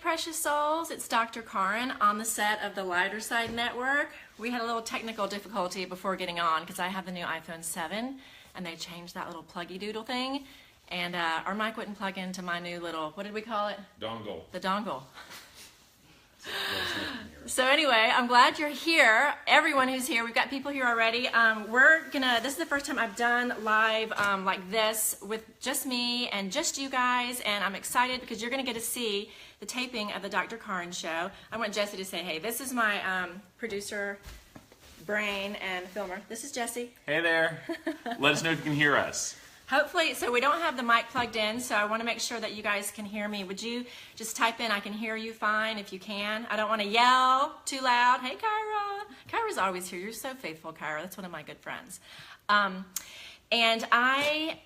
precious souls. It's Dr. Karin on the set of the Lighter Side Network. We had a little technical difficulty before getting on because I have the new iPhone 7 and they changed that little pluggy doodle thing, and our mic wouldn't plug into my new little, what did we call it? Dongle. The dongle. So anyway, I'm glad you're here. Everyone who's here, we've got people here already. This is the first time I've done live like this with just me and just you guys, and I'm excited because you're gonna get to see the taping of the Dr. Karin show. I want Jesse to say, hey, this is my producer, brain, and filmer. This is Jesse. Hey there. Let us know if you can hear us. Hopefully, so we don't have the mic plugged in, so I want to make sure that you guys can hear me. Would you just type in, I can hear you fine if you can. I don't want to yell too loud. Hey, Kyra. Kyra's always here. You're so faithful, Kyra. That's one of my good friends. And I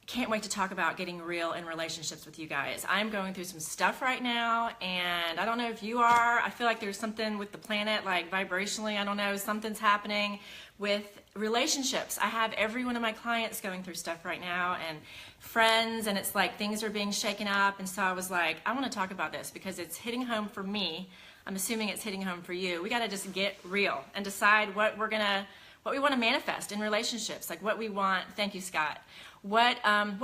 can't wait to talk about getting real in relationships with you guys. I'm going through some stuff right now, and I don't know if you are. I feel like there's something with the planet, like vibrationally, I don't know, something's happening with relationships. I have every one of my clients going through stuff right now, and friends, and it's like things are being shaken up, and so I was like, I want to talk about this because it's hitting home for me. I'm assuming it's hitting home for you. We got to just get real and decide what we want to manifest in relationships, like what we want. Thank you, Scott. What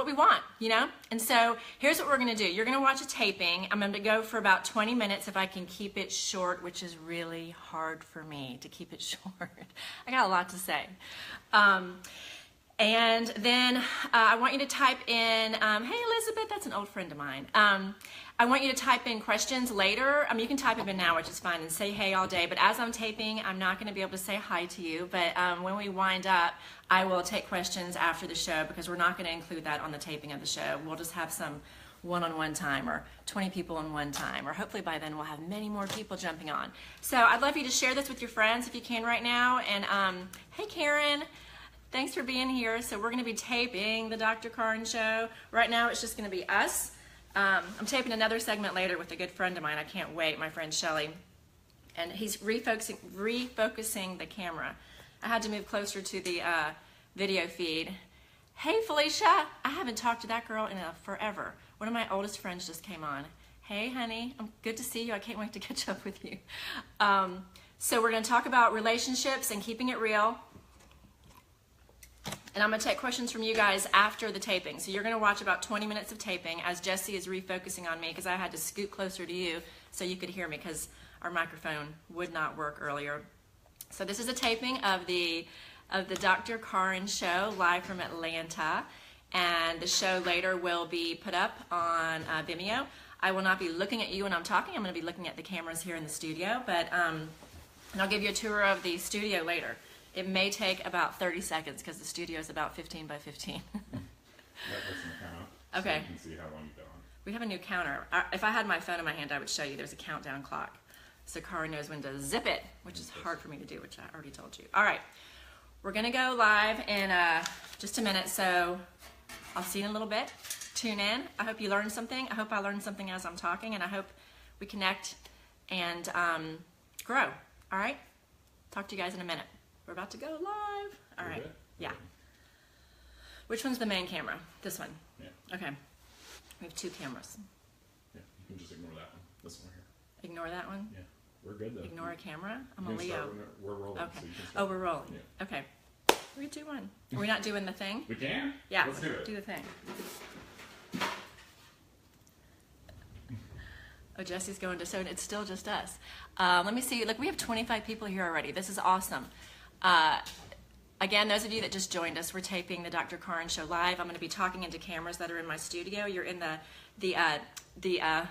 we want, you know? And so here's what we're going to do. You're going to watch a taping. I'm going to go for about 20 minutes if I can keep it short, which is really hard for me to keep it short. I got a lot to say. And then I want you to type in, hey Elizabeth, that's an old friend of mine. I want you to type in questions later. You can type them in now, which is fine, and say hey all day. But as I'm taping, I'm not going to be able to say hi to you. But when we wind up, I will take questions after the show because we're not going to include that on the taping of the show. We'll just have some one-on-one time or 20 people in one time, or hopefully by then we'll have many more people jumping on. So I'd love you to share this with your friends if you can right now. And hey Karen, thanks for being here. So we're going to be taping the Dr. Karin show. Right now it's just going to be us. I'm taping another segment later with a good friend of mine. I can't wait, my friend Shelly. And he's refocusing the camera. I had to move closer to the video feed. Hey Felicia, I haven't talked to that girl in forever. One of my oldest friends just came on. Hey honey, good to see you. I can't wait to catch up with you. So we're going to talk about relationships and keeping it real. And I'm going to take questions from you guys after the taping. So you're going to watch about 20 minutes of taping as Jesse is refocusing on me because I had to scoot closer to you so you could hear me because our microphone would not work earlier. So this is a taping of the Dr. Karin show live from Atlanta. And the show later will be put up on Vimeo. I will not be looking at you when I'm talking. I'm going to be looking at the cameras here in the studio. But and I'll give you a tour of the studio later. It may take about 30 seconds because the studio is about 15 by 15. That's in the count. Okay. So you can see how long you've been on. We have a new counter. If I had my phone in my hand, I would show you. There's a countdown clock. So Karin knows when to zip it, which is hard for me to do, which I already told you. All right. We're going to go live in just a minute, so I'll see you in a little bit. Tune in. I hope you learned something. I hope I learned something as I'm talking, and I hope we connect and grow. All right? Talk to you guys in a minute. We're about to go live. All right. Yeah. Which one's the main camera? This one? Yeah. Okay. We have two cameras. Yeah, you can just ignore that one. This one here. Ignore that one? Yeah. We're good though. Ignore a camera? I'm a You can Leo. start when we're rolling. Okay. So you can start. Oh, we're rolling. Yeah. Okay. 3, 2, 1. Are we not doing the thing? We can? Yeah. Let's do it. Do the thing. Oh, Jesse's going to, so it's still just us. Let me see. Look, we have 25 people here already. This is awesome. Again, those of you that just joined us, we're taping the Dr. Karin show live. I'm going to be talking into cameras that are in my studio. You're in the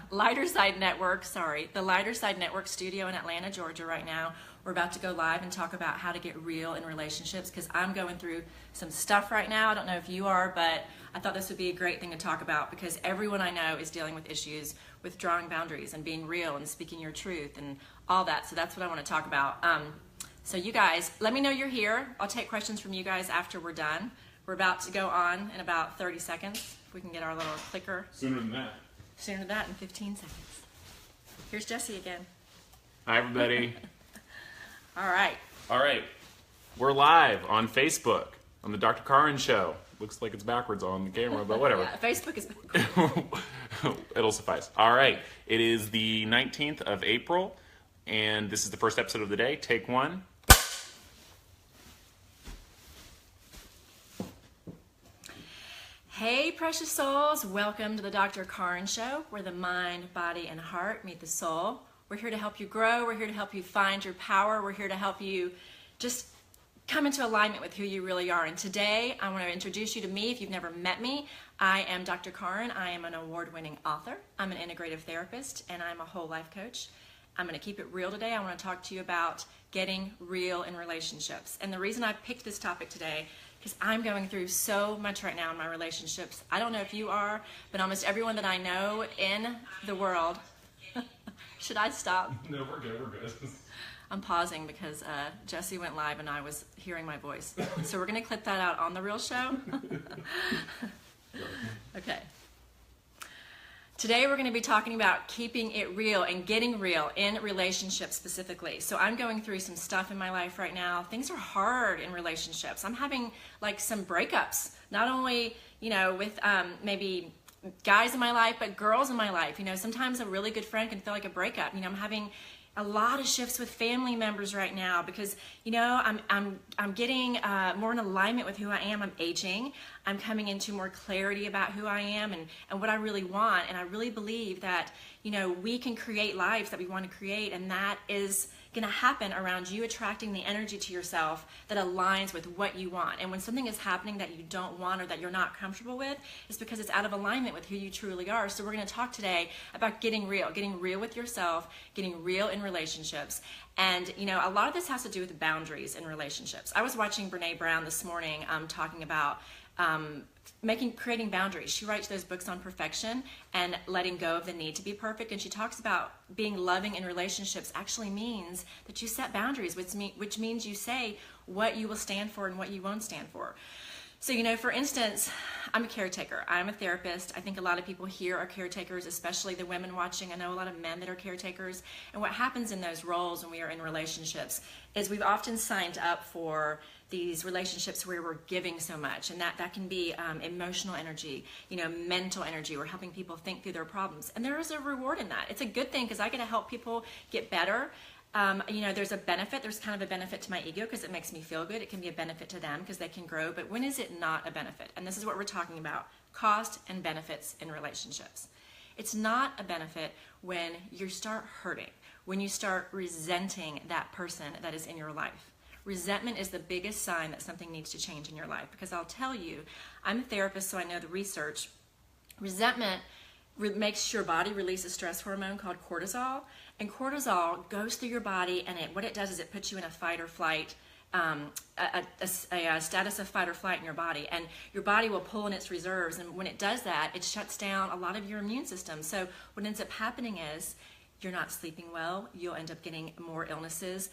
Lighter Side Network, the Lighter Side Network studio in Atlanta, Georgia right now. We're about to go live and talk about how to get real in relationships because I'm going through some stuff right now. I don't know if you are, but I thought this would be a great thing to talk about because everyone I know is dealing with issues with drawing boundaries and being real and speaking your truth and all that. So that's what I want to talk about. So you guys, let me know you're here. I'll take questions from you guys after we're done. We're about to go on in about 30 seconds. If we can get our little clicker. Sooner than that. Sooner than that in 15 seconds. Here's Jesse again. Hi, everybody. All right. All right. We're live on Facebook on the Dr. Karin show. Looks like it's backwards on the camera, but whatever. Yeah, Facebook is It'll suffice. All right. It is the 19th of April, and this is the first episode of the day. Take one. Hey, precious souls. Welcome to the Dr. Karin Show, where the mind, body, and heart meet the soul. We're here to help you grow. We're here to help you find your power. We're here to help you just come into alignment with who you really are. And today, I want to introduce you to me. If you've never met me, I am Dr. Karin. I am an award-winning author. I'm an integrative therapist, and I'm a whole life coach. I'm going to keep it real today. I want to talk to you about getting real in relationships. And the reason I picked this topic today, because I'm going through so much right now in my relationships. I don't know if you are, but almost everyone that I know in the world. Should I stop? No, we're good. We're good. I'm pausing because Jesse went live and I was hearing my voice. So we're going to clip that out on the real show. Okay. Today we're going to be talking about keeping it real and getting real in relationships specifically. So I'm going through some stuff in my life right now. Things are hard in relationships. I'm having like some breakups, not only, with maybe guys in my life, but girls in my life. Sometimes a really good friend can feel like a breakup. I'm having a lot of shifts with family members right now because I'm getting more in alignment with who I am. I'm aging. I'm coming into more clarity about who I am and what I really want. And I really believe that we can create lives that we want to create, and that is going to happen around you attracting the energy to yourself that aligns with what you want. And when something is happening that you don't want or that you're not comfortable with, it's because it's out of alignment with who you truly are. So we're going to talk today about getting real with yourself, getting real in relationships. And a lot of this has to do with boundaries in relationships. I was watching Brene Brown this morning talking about creating boundaries. She writes those books on perfection and letting go of the need to be perfect. And she talks about being loving in relationships actually means that you set boundaries, which means you say what you will stand for and what you won't stand for. So, for instance, I'm a caretaker. I'm a therapist. I think a lot of people here are caretakers, especially the women watching. I know a lot of men that are caretakers. And what happens in those roles when we are in relationships is we've often signed up for these relationships where we're giving so much, and that can be emotional energy, mental energy. We're helping people think through their problems, and there is a reward in that. It's a good thing because I get to help people get better. There's a benefit. There's kind of a benefit to my ego because it makes me feel good. It can be a benefit to them because they can grow. But when is it not a benefit? And this is what we're talking about: cost and benefits in relationships. It's not a benefit when you start hurting, when you start resenting that person that is in your life. Resentment is the biggest sign that something needs to change in your life, because I'll tell you, I'm a therapist, so I know the research. Resentment makes your body release a stress hormone called cortisol, and cortisol goes through your body, and what it does is it puts you in a fight or flight, a status of fight or flight in your body, and your body will pull in its reserves, and when it does that, it shuts down a lot of your immune system. So what ends up happening is you're not sleeping well, you'll end up getting more illnesses,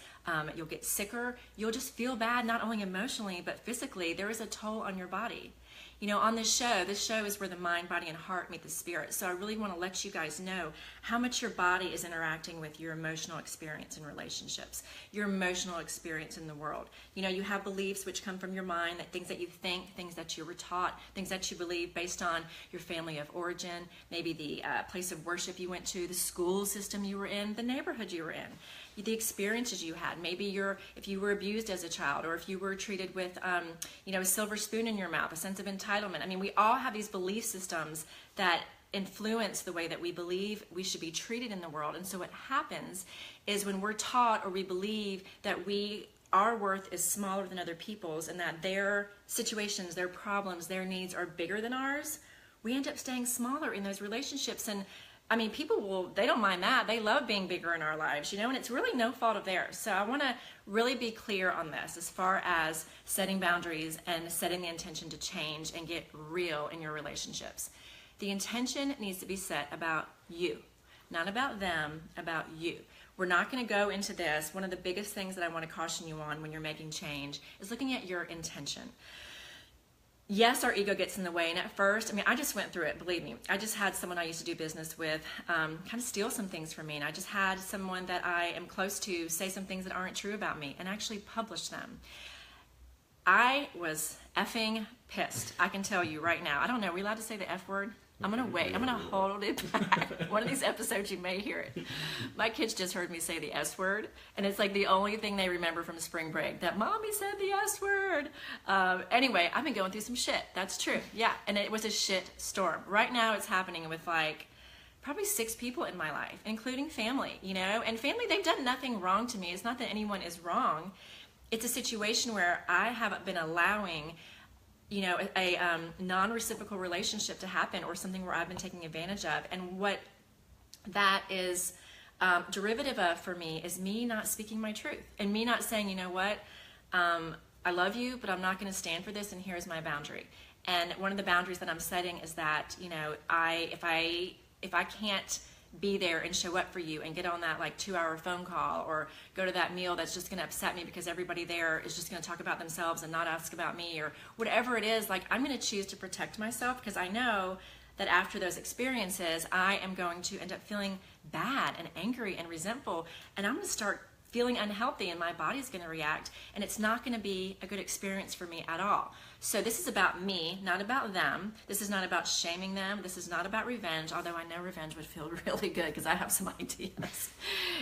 you'll get sicker, you'll just feel bad, not only emotionally, but physically. There is a toll on your body. On this show is where the mind, body, and heart meet the spirit. So I really want to let you guys know how much your body is interacting with your emotional experience in relationships, your emotional experience in the world. You have beliefs which come from your mind, that things that you think, things that you were taught, things that you believe based on your family of origin, maybe the place of worship you went to, the school system you were in, the neighborhood you were in, the experiences you had. Maybe if you were abused as a child, or if you were treated with a silver spoon in your mouth, a sense of entitlement. I mean, we all have these belief systems that influence the way that we believe we should be treated in the world. And so what happens is when we're taught, or we believe that our worth is smaller than other people's, and that their situations, their problems, their needs are bigger than ours, we end up staying smaller in those relationships. And I mean, people they don't mind that. They love being bigger in our lives, and it's really no fault of theirs. So I want to really be clear on this as far as setting boundaries and setting the intention to change and get real in your relationships. The intention needs to be set about you, not about them, about you. We're not going to go into this. One of the biggest things that I want to caution you on when you're making change is looking at your intention. Yes, our ego gets in the way, and at first, I just went through it, believe me. I just had someone I used to do business with kind of steal some things from me, and I just had someone that I am close to say some things that aren't true about me and actually publish them. I was effing pissed, I can tell you right now. I don't know, are we allowed to say the F word? I'm going to wait. I'm going to hold it back. One of these episodes you may hear it. My kids just heard me say the S word, and it's like the only thing they remember from spring break, that Mommy said the S word. Anyway, I've been going through some shit. That's true. Yeah, and it was a shit storm. Right now it's happening with like probably 6 people in my life, including family, you know? And family, they've done nothing wrong to me. It's not that anyone is wrong. It's a situation where I haven't been allowing, you know, a non-reciprocal relationship to happen, or something where I've been taking advantage of. And what that is derivative of for me is me not speaking my truth, and me not saying, you know what, I love you, but I'm not going to stand for this, and here's my boundary. And one of the boundaries that I'm setting is that, you know, if I can't be there and show up for you and get on that like 2-hour phone call, or go to that meal that's just going to upset me because everybody there is just going to talk about themselves and not ask about me, or whatever it is, like I'm going to choose to protect myself, because I know that after those experiences I am going to end up feeling bad and angry and resentful, and I'm going to start feeling unhealthy, and my body's going to react, and it's not going to be a good experience for me at all. So this is about me, not about them. This is not about shaming them. This is not about revenge, although I know revenge would feel really good because I have some ideas.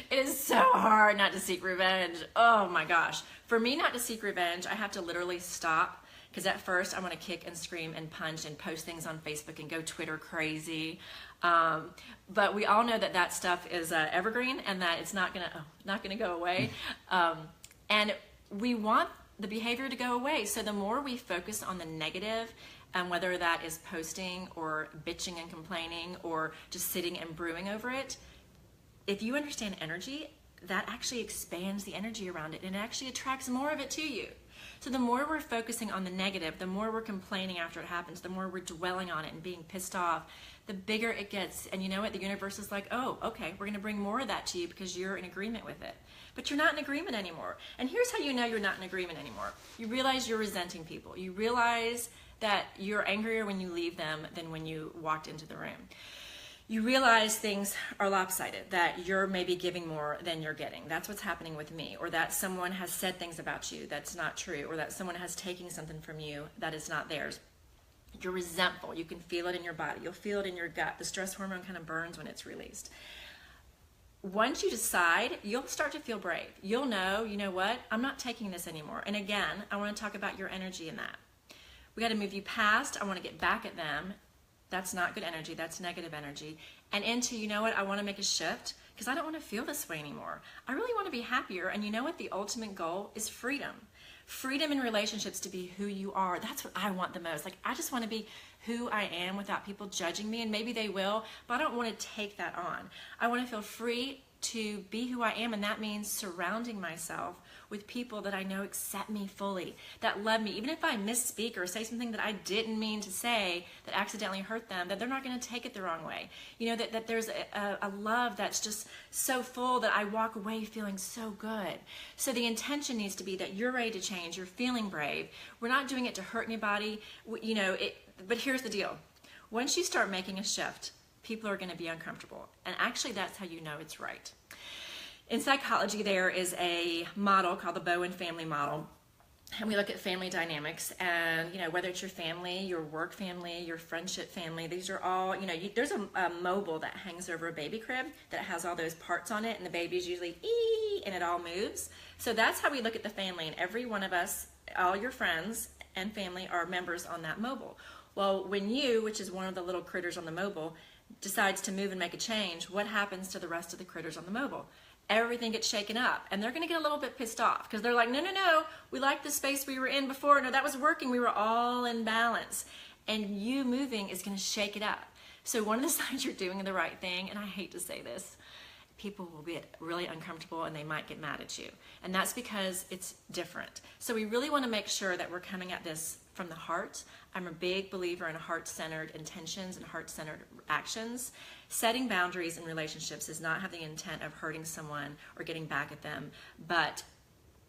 It is so hard not to seek revenge. Oh my gosh. For me not to seek revenge, I have to literally stop, because at first I want to kick and scream and punch and post things on Facebook and go Twitter crazy. But we all know that that stuff is evergreen, and that it's not gonna go away. And we want the behavior to go away. So the more we focus on the negative, and whether that is posting or bitching and complaining or just sitting and brewing over it, if you understand energy, that actually expands the energy around it, and it actually attracts more of it to you. So the more we're focusing on the negative, the more we're complaining after it happens, the more we're dwelling on it and being pissed off, the bigger it gets. And you know what? The universe is like, oh, okay, we're going to bring more of that to you because you're in agreement with it. But you're not in agreement anymore. And here's how you know you're not in agreement anymore. You realize you're resenting people. You realize that you're angrier when you leave them than when you walked into the room. You realize things are lopsided, that you're maybe giving more than you're getting. That's what's happening with me. Or that someone has said things about you that's not true, or that someone has taken something from you that is not theirs. You're resentful. You can feel it in your body. You'll feel it in your gut. The stress hormone kind of burns when it's released. Once you decide, you'll start to feel brave. You'll know, you know what, I'm not taking this anymore. And again, I want to talk about your energy in that. We got to move you past, I want to get back at them. That's not good energy. That's negative energy. And into, you know what, I want to make a shift because I don't want to feel this way anymore. I really want to be happier. And you know what? The ultimate goal is freedom. Freedom in relationships to be who you are. That's what I want the most. Like, I just want to be who I am without people judging me. And maybe they will, but I don't want to take that on. I want to feel free to be who I am. And that means surrounding myself with people that I know accept me fully, that love me. Even if I misspeak or say something that I didn't mean to say that accidentally hurt them, that they're not going to take it the wrong way. You know, that there's a love that's just so full that I walk away feeling so good. So the intention needs to be that you're ready to change, you're feeling brave. We're not doing it to hurt anybody, you know, but here's the deal. Once you start making a shift, people are going to be uncomfortable. And actually that's how you know it's right. In psychology, there is a model called the Bowen family model, and we look at family dynamics, and you know, whether it's your family, your work family, your friendship family, these are all, you know, there's a mobile that hangs over a baby crib that has all those parts on it, and the baby's usually and it all moves. So that's how we look at the family, and every one of us, all your friends and family are members on that mobile. Well, when you, which is one of the little critters on the mobile, decides to move and make a change, what happens to the rest of the critters on the mobile? Everything gets shaken up, and they're going to get a little bit pissed off because they're like, no, we like the space we were in before. No, that was working. We were all in balance, and you moving is going to shake it up. So one of the signs you're doing the right thing, and I hate to say this, people will get really uncomfortable and they might get mad at you, and that's because it's different. So we really want to make sure that we're coming at this from the heart. I'm a big believer in heart-centered intentions and heart-centered actions. Setting boundaries in relationships does not have the intent of hurting someone or getting back at them, but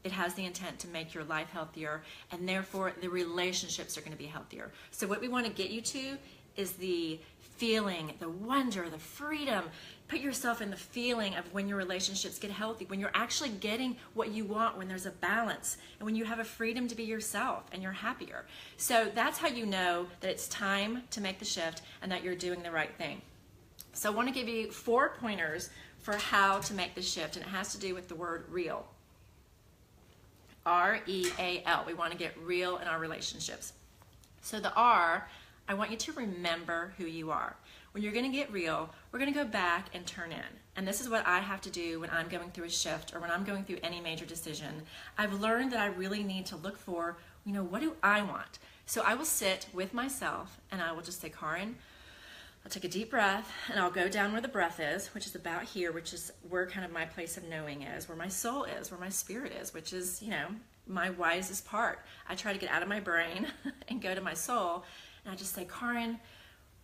it has the intent to make your life healthier, and therefore the relationships are going to be healthier. So what we want to get you to is the feeling, the wonder, the freedom. Put yourself in the feeling of when your relationships get healthy, when you're actually getting what you want, when there's a balance, and when you have a freedom to be yourself and you're happier. So that's how you know that it's time to make the shift and that you're doing the right thing. So I want to give you 4 pointers for how to make the shift, and it has to do with the word real. R-E-A-L. We want to get real in our relationships. So the R, I want you to remember who you are. When you're going to get real, we're going to go back and turn in. And this is what I have to do when I'm going through a shift or when I'm going through any major decision. I've learned that I really need to look for, what do I want? So I will sit with myself and I will just say, Karin, I'll take a deep breath and I'll go down where the breath is, which is about here, which is where kind of my place of knowing is, where my soul is, where my spirit is, which is, my wisest part. I try to get out of my brain and go to my soul, and I just say, Karin,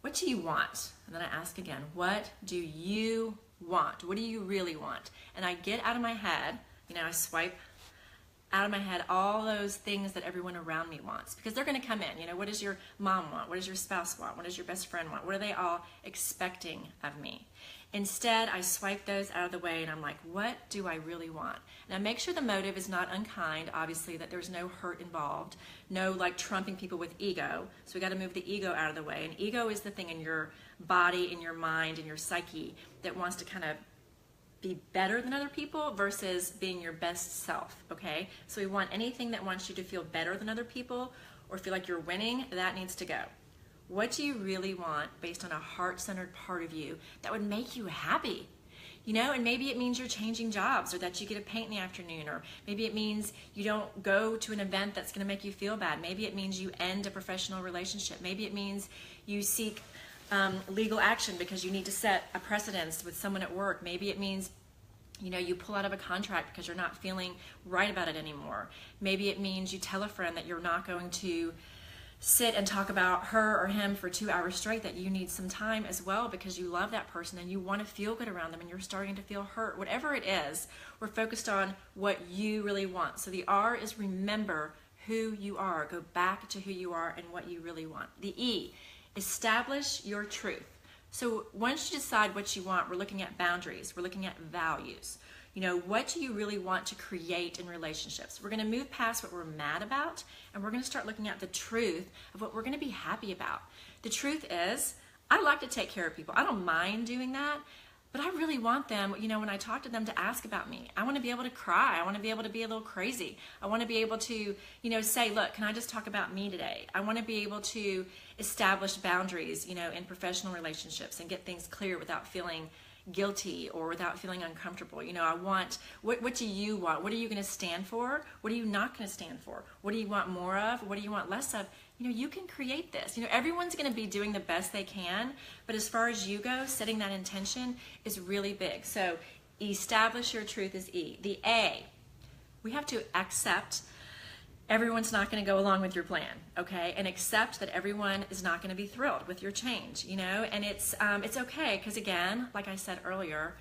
what do you want? And then I ask again, what do you want? What do you really want? And I get out of my head, I swipe out of my head all those things that everyone around me wants, because they're going to come in. What does your mom want? What does your spouse want? What does your best friend want? What are they all expecting of me? Instead, I swipe those out of the way and I'm like, what do I really want? Now make sure the motive is not unkind, obviously, that there's no hurt involved, no like trumping people with ego. So we got to move the ego out of the way. And ego is the thing in your body, in your mind, in your psyche that wants to kind of be better than other people versus being your best self, okay? So we want anything that wants you to feel better than other people or feel like you're winning, that needs to go. What do you really want based on a heart-centered part of you that would make you happy? And maybe it means you're changing jobs, or that you get a paint in the afternoon, or maybe it means you don't go to an event that's going to make you feel bad. Maybe it means you end a professional relationship. Maybe it means you seek legal action because you need to set a precedence with someone at work. Maybe it means you pull out of a contract because you're not feeling right about it anymore. Maybe it means you tell a friend that you're not going to sit and talk about her or him for 2 hours straight, that you need some time as well because you love that person and you want to feel good around them and you're starting to feel hurt. Whatever it is, we're focused on what you really want. So the R is remember who you are. Go back to who you are and what you really want. The E, establish your truth. So once you decide what you want, we're looking at boundaries. We're looking at values. What do you really want to create in relationships? We're going to move past what we're mad about, and we're going to start looking at the truth of what we're going to be happy about. The truth is, I like to take care of people. I don't mind doing that, but I really want them, when I talk to them, to ask about me. I want to be able to cry. I want to be able to be a little crazy. I want to be able to, say, look, can I just talk about me today? I want to be able to establish boundaries, in professional relationships and get things clear without feeling guilty or without feeling uncomfortable. I want, what do you want? What are you going to stand for? What are you not going to stand for? What do you want more of? What do you want less of? You can create this. Everyone's going to be doing the best they can, but as far as you go, setting that intention is really big. So establish your truth is E. The A, we have to accept everyone's not going to go along with your plan, okay? And accept that everyone is not going to be thrilled with your change, and it's okay, because again, like I said earlier,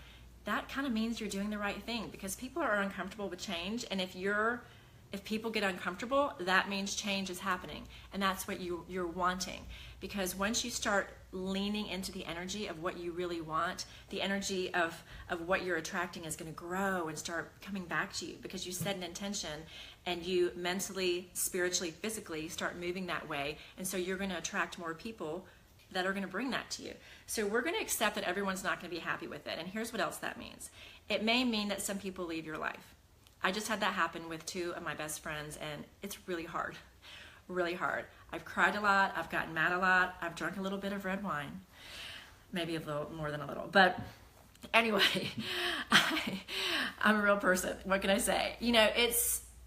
that kind of means you're doing the right thing, because people are uncomfortable with change, and if people get uncomfortable, that means change is happening, and that's what you're wanting. Because once you start leaning into the energy of what you really want, the energy of what you're attracting is going to grow and start coming back to you, because you set an intention and you mentally, spiritually, physically start moving that way, and so you're going to attract more people that are going to bring that to you. So we're going to accept that everyone's not going to be happy with it, and here's what else that means. It may mean that some people leave your life. I just had that happen with 2 of my best friends, and it's really hard, really hard. I've cried a lot, I've gotten mad a lot, I've drunk a little bit of red wine, maybe a little more than a little, but anyway, I'm a real person. What can I say?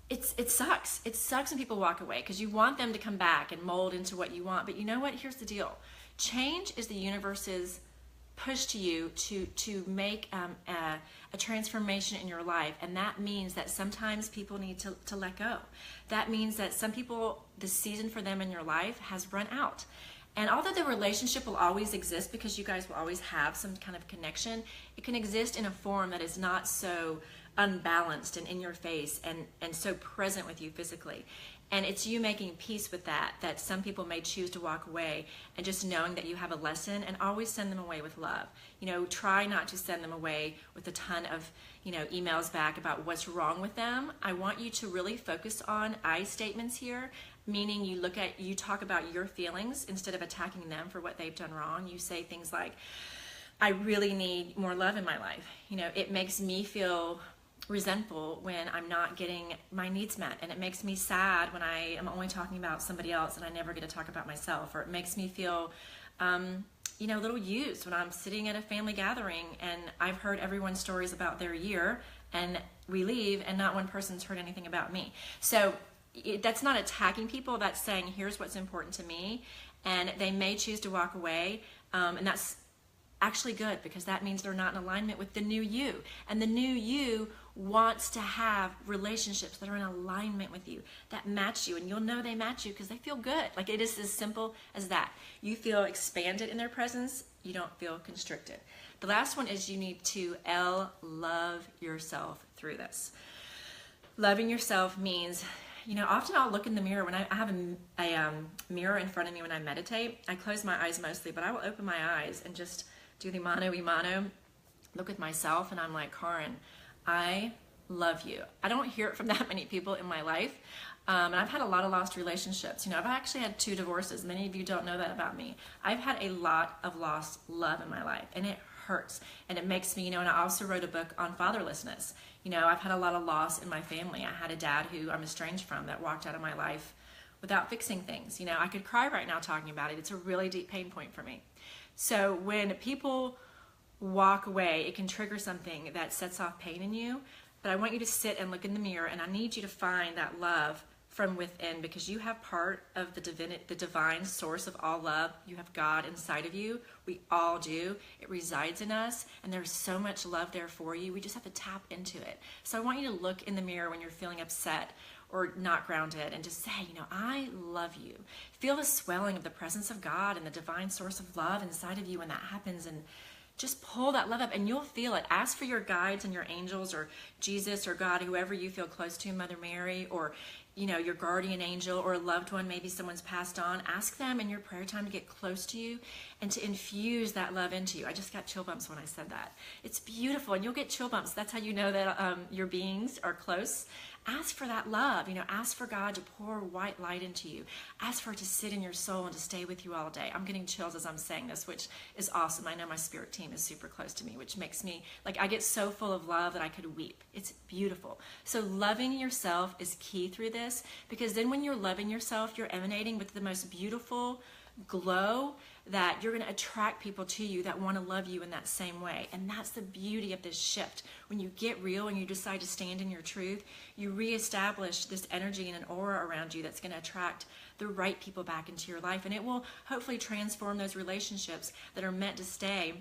It sucks. It sucks when people walk away, because you want them to come back and mold into what you want. But you know what? Here's the deal. Change is the universe's push to you to make a transformation in your life, and that means that sometimes people need to let go. That means that some people, the season for them in your life has run out. And although the relationship will always exist, because you guys will always have some kind of connection, it can exist in a form that is not so unbalanced and in your face and so present with you physically. And it's you making peace with that some people may choose to walk away, and just knowing that you have a lesson, and always send them away with love. Try not to send them away with a ton of, emails back about what's wrong with them. I want you to really focus on I statements here, meaning you talk about your feelings instead of attacking them for what they've done wrong. You say things like, I really need more love in my life. It makes me feel resentful when I'm not getting my needs met, and it makes me sad when I am only talking about somebody else and I never get to talk about myself, or it makes me feel a little used when I'm sitting at a family gathering and I've heard everyone's stories about their year, and we leave and not one person's heard anything about me. So that's not attacking people, that's saying here's what's important to me, and they may choose to walk away, and that's actually good, because that means they're not in alignment with the new you. And the new you wants to have relationships that are in alignment with you, that match you, and you'll know they match you because they feel good. Like, it is as simple as that. You feel expanded in their presence, you don't feel constricted. The last one is you need to love yourself through this. Loving yourself means, often I'll look in the mirror when I have a mirror in front of me when I meditate. I close my eyes mostly, but I will open my eyes and just do the mano y mano, look at myself, and I'm like, Karin, I love you. I don't hear it from that many people in my life, and I've had a lot of lost relationships. I've actually had 2 divorces. Many of you don't know that about me. I've had a lot of lost love in my life, and it hurts, and it makes me, and I also wrote a book on fatherlessness. I've had a lot of loss in my family. I had a dad who I'm estranged from that walked out of my life without fixing things. I could cry right now talking about it. It's a really deep pain point for me. So when people walk away, it can trigger something that sets off pain in you. But I want you to sit and look in the mirror, and I need you to find that love from within, because you have part of the divine source of all love. You have God inside of you. We all do. It resides in us, and there's so much love there for you. We just have to tap into it. So I want you to look in the mirror when you're feeling upset or not grounded, and just say, I love you. Feel the swelling of the presence of God and the divine source of love inside of you when that happens, and just pull that love up, and you'll feel it. Ask for your guides and your angels, or Jesus or God, whoever you feel close to, Mother Mary, or your guardian angel, or a loved one, maybe someone's passed on. Ask them in your prayer time to get close to you and to infuse that love into you. I just got chill bumps when I said that. It's beautiful, and you'll get chill bumps. That's how you know that your beings are close. Ask for that love. Ask for God to pour white light into you. Ask for it to sit in your soul and to stay with you all day. I'm getting chills as I'm saying this, which is awesome. I know my spirit team is super close to me, which makes me, I get so full of love that I could weep. It's beautiful. So loving yourself is key through this, because then when you're loving yourself, you're emanating with the most beautiful glow that you're going to attract people to you that want to love you in that same way. And that's the beauty of this shift. When you get real and you decide to stand in your truth, you reestablish this energy and an aura around you that's going to attract the right people back into your life. And it will hopefully transform those relationships that are meant to stay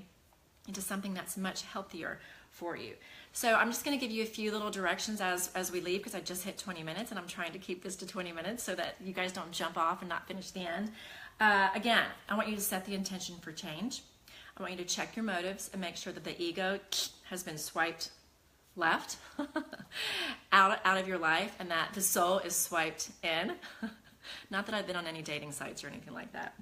into something that's much healthier for you. So I'm just going to give you a few little directions as we leave, because I just hit 20 minutes and I'm trying to keep this to 20 minutes so that you guys don't jump off and not finish the end. Again, I want you to set the intention for change. I want you to check your motives and make sure that the ego has been swiped left out of your life, and that the soul is swiped in. Not that I've been on any dating sites or anything like that.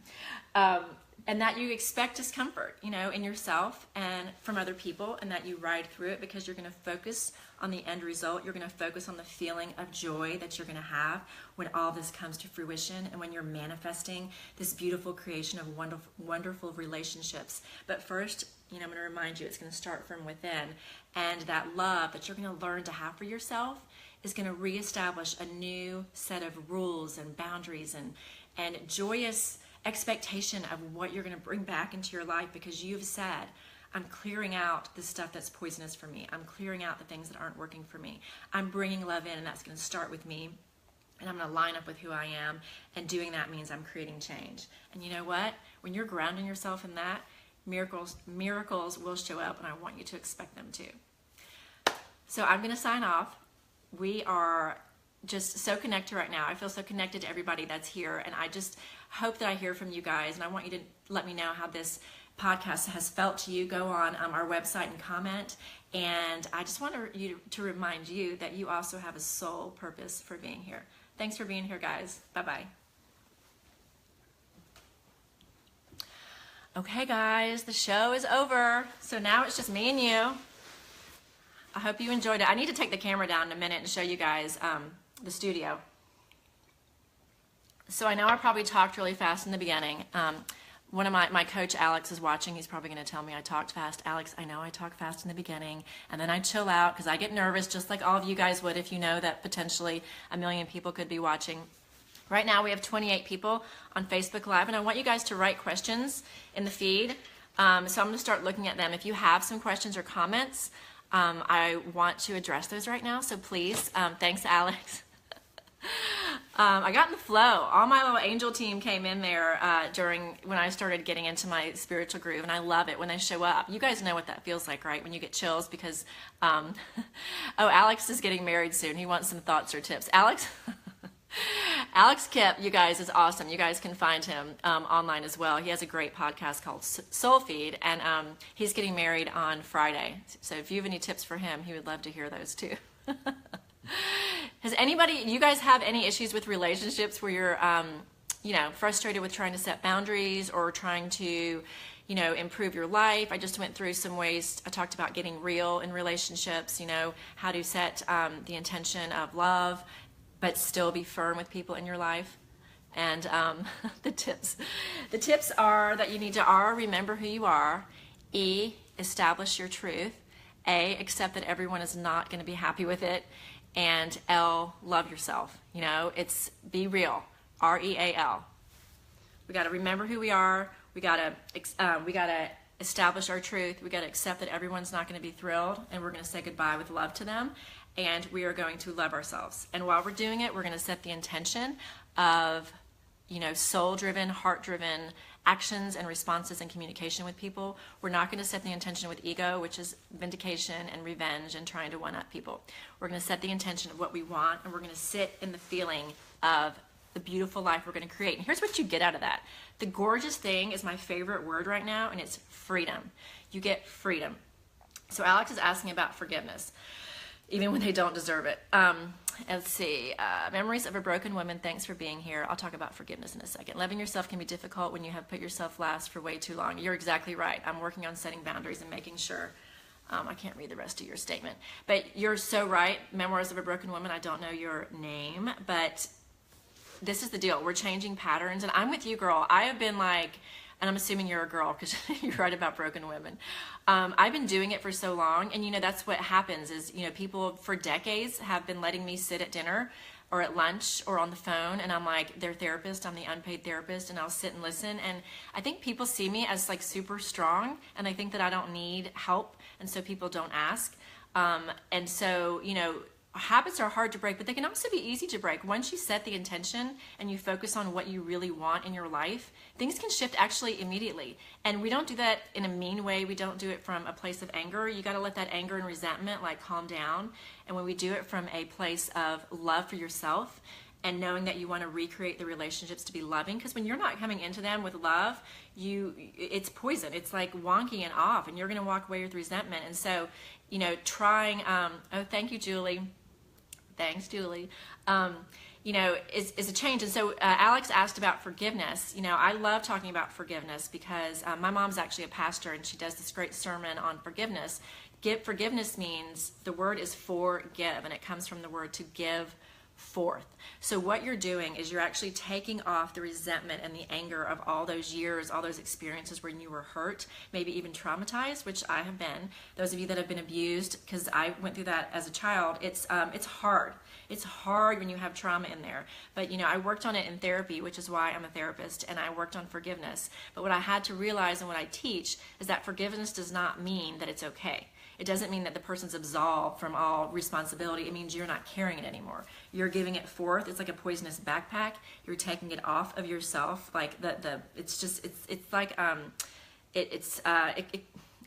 And that you expect discomfort, in yourself and from other people, and that you ride through it, because you're going to focus on the end result. You're going to focus on the feeling of joy that you're going to have when all this comes to fruition, and when you're manifesting this beautiful creation of wonderful, wonderful relationships. But first, I'm going to remind you, it's going to start from within, and that love that you're going to learn to have for yourself is going to reestablish a new set of rules and boundaries and joyous expectation of what you're going to bring back into your life, because you've said, I'm clearing out the stuff that's poisonous for me. I'm clearing out the things that aren't working for me. I'm bringing love in, and that's going to start with me, and I'm going to line up with who I am, and doing that means I'm creating change. And you know what? When you're grounding yourself in that, miracles will show up, and I want you to expect them to. So I'm going to sign off. We are just so connected right now. I feel so connected to everybody that's here, and I just hope that I hear from you guys, and I want you to let me know how this podcast has felt to you. Go on our website and comment, and I just want to remind you that you also have a soul purpose for being here. Thanks for being here, guys. Bye-bye. Okay, guys, the show is over. So now it's just me and you. I hope you enjoyed it. I need to take the camera down in a minute and show you guys the studio. So I know I probably talked really fast in the beginning. One of my coach, Alex, is watching. He's probably going to tell me I talked fast. Alex, I know I talk fast in the beginning, and then I chill out because I get nervous, just like all of you guys would if you know that potentially 1 million people could be watching. Right now we have 28 people on Facebook Live, and I want you guys to write questions in the feed. So I'm going to start looking at them. If you have some questions or comments, I want to address those right now, so please. Thanks, Alex. I got in the flow. All my little angel team came in there when I started getting into my spiritual groove, and I love it when they show up. You guys know what that feels like, right? When you get chills because, oh, Alex is getting married soon. He wants some thoughts or tips. Alex? Alex Kipp, you guys, is awesome. You guys can find him online as well. He has a great podcast called Soul Feed, and he's getting married on Friday. So if you have any tips for him, he would love to hear those too. You guys have any issues with relationships where you're, frustrated with trying to set boundaries or trying to, improve your life? I just went through some ways. I talked about getting real in relationships, how to set the intention of love, but still be firm with people in your life. And the tips are that you need to remember who you are, E, establish your truth, A, accept that everyone is not going to be happy with it, and L, love yourself. It's be real, REAL. We got to remember who we are. We got to establish our truth. We got to accept that everyone's not going to be thrilled, and we're going to say goodbye with love to them. And we are going to love ourselves. And while we're doing it, we're going to set the intention of, soul-driven, heart-driven actions and responses and communication with people. We're not going to set the intention with ego, which is vindication and revenge and trying to one-up people. We're going to set the intention of what we want, and we're going to sit in the feeling of the beautiful life we're going to create. And here's what you get out of that. The gorgeous thing is my favorite word right now, and it's freedom. You get freedom. So Alex is asking about forgiveness, even when they don't deserve it. Let's see. Memories of a broken woman. Thanks for being here. I'll talk about forgiveness in a second. Loving yourself can be difficult when you have put yourself last for way too long. You're exactly right. I'm working on setting boundaries and making sure. I can't read the rest of your statement. But you're so right. Memoirs of a broken woman. I don't know your name, but this is the deal. We're changing patterns. And I'm with you, girl. I have been and I'm assuming you're a girl because you're right about broken women. I've been doing it for so long, and that's what happens is, people for decades have been letting me sit at dinner or at lunch or on the phone, and I'm like their therapist, I'm the unpaid therapist, and I'll sit and listen, and I think people see me as super strong, and they think that I don't need help, and so people don't ask. And so, habits are hard to break, but they can also be easy to break. Once you set the intention and you focus on what you really want in your life, things can shift actually immediately. And we don't do that in a mean way. We don't do it from a place of anger. You got to let that anger and resentment calm down. And when we do it from a place of love for yourself and knowing that you want to recreate the relationships to be loving, because when you're not coming into them with love, it's poison. It's wonky and off, and you're going to walk away with resentment. And so, trying, thank you, Julie. Thanks, Julie. Is a change. And so Alex asked about forgiveness. I love talking about forgiveness because my mom's actually a pastor, and she does this great sermon on forgiveness. Forgiveness means the word is forgive, and it comes from the word to give forth. So what you're doing is you're actually taking off the resentment and the anger of all those years, all those experiences when you were hurt, maybe even traumatized, which I have been. Those of you that have been abused, because I went through that as a child, it's hard. It's hard when you have trauma in there. But I worked on it in therapy, which is why I'm a therapist, and I worked on forgiveness. But what I had to realize and what I teach is that forgiveness does not mean that it's okay. It doesn't mean that the person's absolved from all responsibility. It means you're not carrying it anymore. You're giving it forth. It's like a poisonous backpack. You're taking it off of yourself.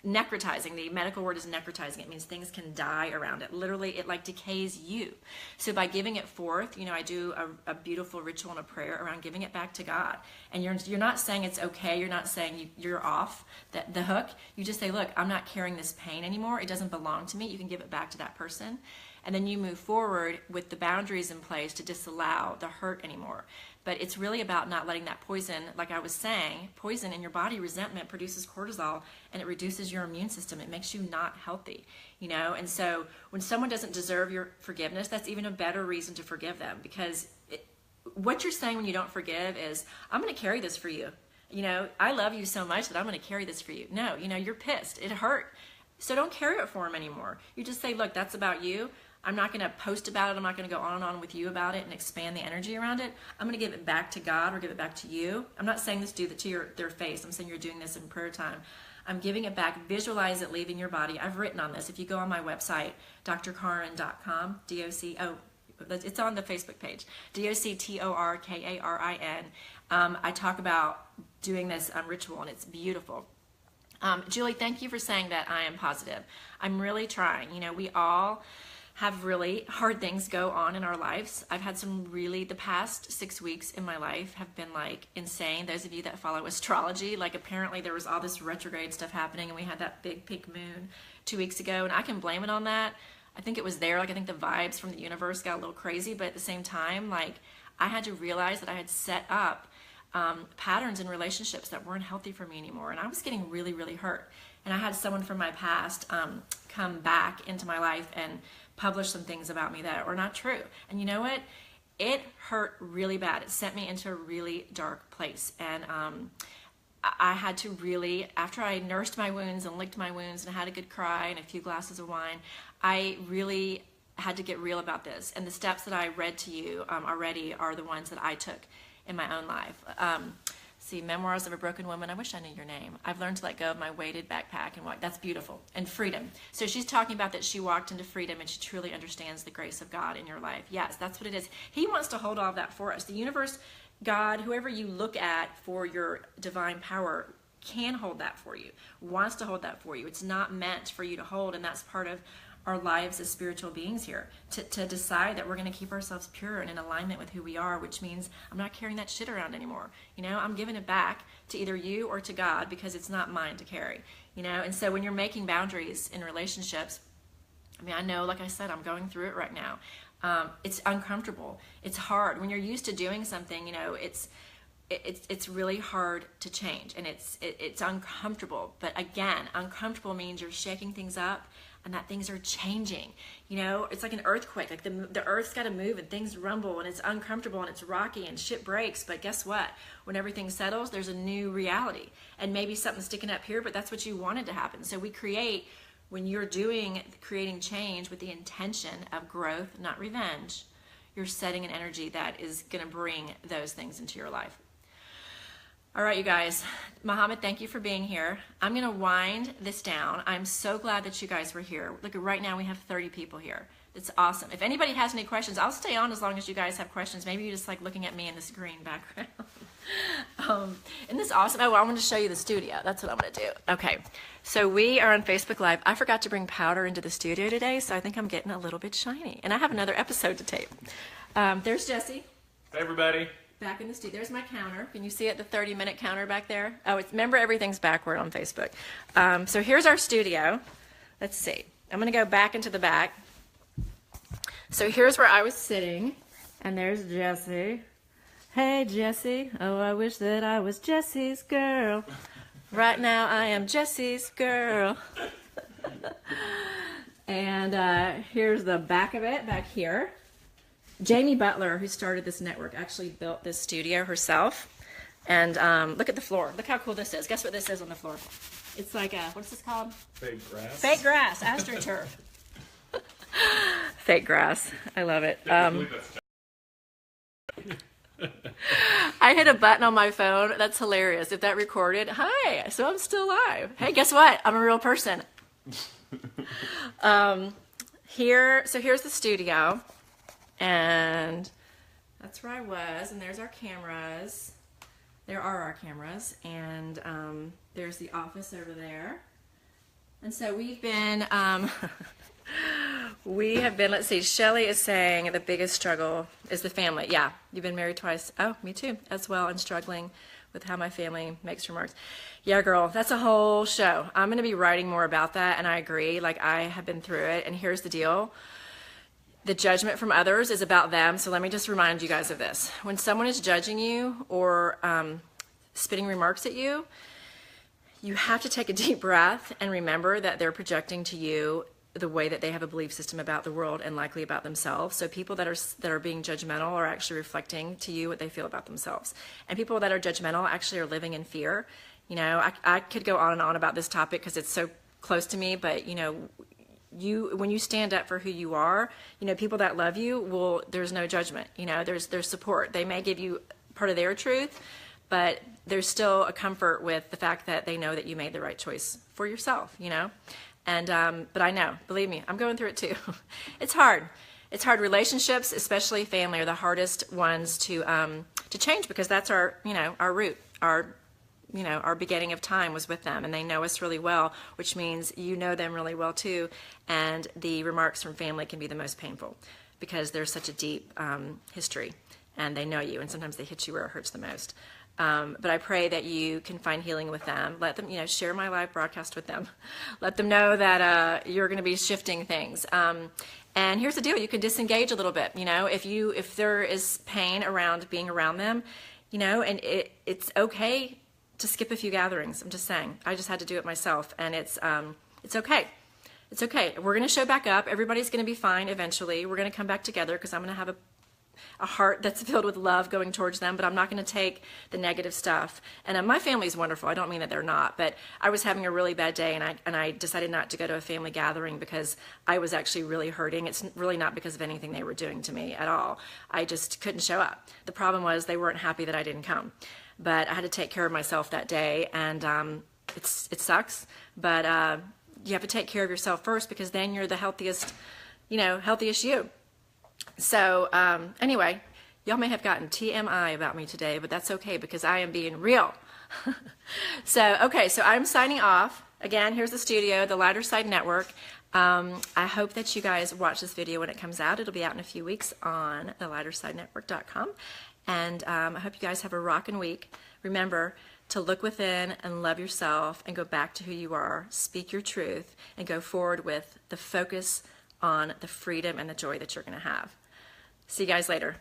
Necrotizing. The medical word is necrotizing. It means things can die around it. Literally, it decays you. So by giving it forth, I do a beautiful ritual and a prayer around giving it back to God. And you're not saying it's okay. You're not saying you're off the hook. You just say, look, I'm not carrying this pain anymore. It doesn't belong to me. You can give it back to that person. and then you move forward with the boundaries in place to disallow the hurt anymore. But it's really about not letting that poison, like I was saying, poison in your body, resentment produces cortisol, and it reduces your immune system. It makes you not healthy, you know? And so when someone doesn't deserve your forgiveness, that's even a better reason to forgive them, because what you're saying when you don't forgive is, I'm going to carry this for you. You know, I love you so much that I'm going to carry this for you. No, you know, you're pissed. It hurt. So don't carry it for him anymore. You just say, look, that's about you. I'm not going to post about it. I'm not going to go on and on with you about it and expand the energy around it. I'm going to give it back to God or give it back to you. I'm not saying this do that to their face. I'm saying you're doing this in prayer time. I'm giving it back. Visualize it leaving your body. I've written on this. If you go on my website, drkarin.com, it's on the Facebook page, DOCTORKARIN. I talk about doing this ritual, and it's beautiful. Julie, thank you for saying that I am positive. I'm really trying. You know, we all have really hard things go on in our lives. I've had the past 6 weeks in my life have been like insane. Those of you that follow astrology, like apparently there was all this retrograde stuff happening, and we had that big pink moon 2 weeks ago, and I can blame it on that. I think it was there. Like, I think the vibes from the universe got a little crazy, but at the same time, like, I had to realize that I had set up patterns in relationships that weren't healthy for me anymore, and I was getting really, really hurt. And I had someone from my past come back into my life and publish some things about me that are not true. And you know what? It hurt really bad. It sent me into a really dark place. And I had to really, after I nursed my wounds and licked my wounds and had a good cry and a few glasses of wine, I really had to get real about this. And the steps that I read to you already are the ones that I took in my own life. See, Memoirs of a Broken Woman. I wish I knew your name. I've learned to let go of my weighted backpack and walk. That's beautiful. And freedom. So she's talking about that she walked into freedom and she truly understands the grace of God in your life. Yes, that's what it is. He wants to hold all of that for us. The universe, God, whoever you look at for your divine power can hold that for you, wants to hold that for you. It's not meant for you to hold, and that's part of our lives as spiritual beings here, to decide that we're going to keep ourselves pure and in alignment with who we are, which means I'm not carrying that shit around anymore. You know, I'm giving it back to either you or to God, because it's not mine to carry, you know. And so when you're making boundaries in relationships, I mean, I know, like I said, I'm going through it right now. It's uncomfortable. It's hard. When you're used to doing something, you know, it's really hard to change, and it's uncomfortable. But again, uncomfortable means you're shaking things up, and that things are changing. You know, it's like an earthquake. Like the earth's got to move, and things rumble, and it's uncomfortable, and it's rocky, and shit breaks. But guess what? When everything settles, there's a new reality, and maybe something's sticking up here, but that's what you wanted to happen. So we create, when you're creating change with the intention of growth, not revenge, you're setting an energy that is going to bring those things into your life. All right, you guys. Muhammad, thank you for being here. I'm going to wind this down. I'm so glad that you guys were here. Look, right now we have 30 people here. It's awesome. If anybody has any questions, I'll stay on as long as you guys have questions. Maybe you just like looking at me in this green background. Isn't this awesome? Oh, well, I'm going to show you the studio. That's what I'm going to do. Okay, so we are on Facebook Live. I forgot to bring powder into the studio today, so I think I'm getting a little bit shiny. And I have another episode to tape. There's Jesse. Hey, everybody. Back in the studio. There's my counter. Can you see it, the 30-minute counter back there? Oh, remember, everything's backward on Facebook. So here's our studio. Let's see. I'm going to go back into the back. So here's where I was sitting, and there's Jesse. Hey, Jesse. Oh, I wish that I was Jesse's girl. Right now, I am Jesse's girl. And here's the back of it, back here. Jamie Butler, who started this network, actually built this studio herself. And look at the floor. Look how cool this is. Guess what this is on the floor? It's like what's this called? Fake grass. Fake grass, AstroTurf. Fake grass. I love it. I hit a button on my phone. That's hilarious. If that recorded, hi, so I'm still live. Hey, guess what? I'm a real person. So here's the studio. And that's where I was, and there's our cameras. There are our cameras, and there's the office over there. And so we've been, let's see, Shelly is saying the biggest struggle is the family. Yeah, you've been married twice. Oh, me too, as well, and struggling with how my family makes remarks. Yeah, girl, that's a whole show. I'm going to be writing more about that, and I agree. Like, I have been through it, and here's the deal. The judgment from others is about them. So let me just remind you guys of this. When someone is judging you or spitting remarks at you, you have to take a deep breath and remember that they're projecting to you the way that they have a belief system about the world and likely about themselves. So people that are being judgmental are actually reflecting to you what they feel about themselves. And people that are judgmental actually are living in fear. You know, I could go on and on about this topic because it's so close to me, but you know, when you stand up for who you are, you know, people that love you there's no judgment, you know, there's support. They may give you part of their truth, but there's still a comfort with the fact that they know that you made the right choice for yourself, you know. And but I know, believe me, I'm going through it too. It's hard. It's hard. Relationships, especially family, are the hardest ones to change because that's our, you know, our root, our beginning of time was with them, and they know us really well, which means you know them really well too. And the remarks from family can be the most painful because there's such a deep history, and they know you, and sometimes they hit you where it hurts the most. But I pray that you can find healing with them. Let them, you know, share my live broadcast with them. Let them know that you're going to be shifting things. And here's the deal: you can disengage a little bit. You know, if there is pain around being around them, you know, and it's okay to skip a few gatherings. I'm just saying. I just had to do it myself, and it's okay. It's okay. We're going to show back up. Everybody's going to be fine eventually. We're going to come back together because I'm going to have a heart that's filled with love going towards them, but I'm not going to take the negative stuff. And my family's wonderful. I don't mean that they're not, but I was having a really bad day, and I decided not to go to a family gathering because I was actually really hurting. It's really not because of anything they were doing to me at all. I just couldn't show up. The problem was they weren't happy that I didn't come. But I had to take care of myself that day, and it sucks, but you have to take care of yourself first because then you're the healthiest, you know, healthiest you. So anyway, y'all may have gotten TMI about me today, but that's okay because I am being real. So I'm signing off. Again, here's the studio, the Lighter Side Network. I hope that you guys watch this video when it comes out. It'll be out in a few weeks on thelightersidenetwork.com. And I hope you guys have a rockin' week. Remember to look within and love yourself and go back to who you are. Speak your truth and go forward with the focus on the freedom and the joy that you're going to have. See you guys later.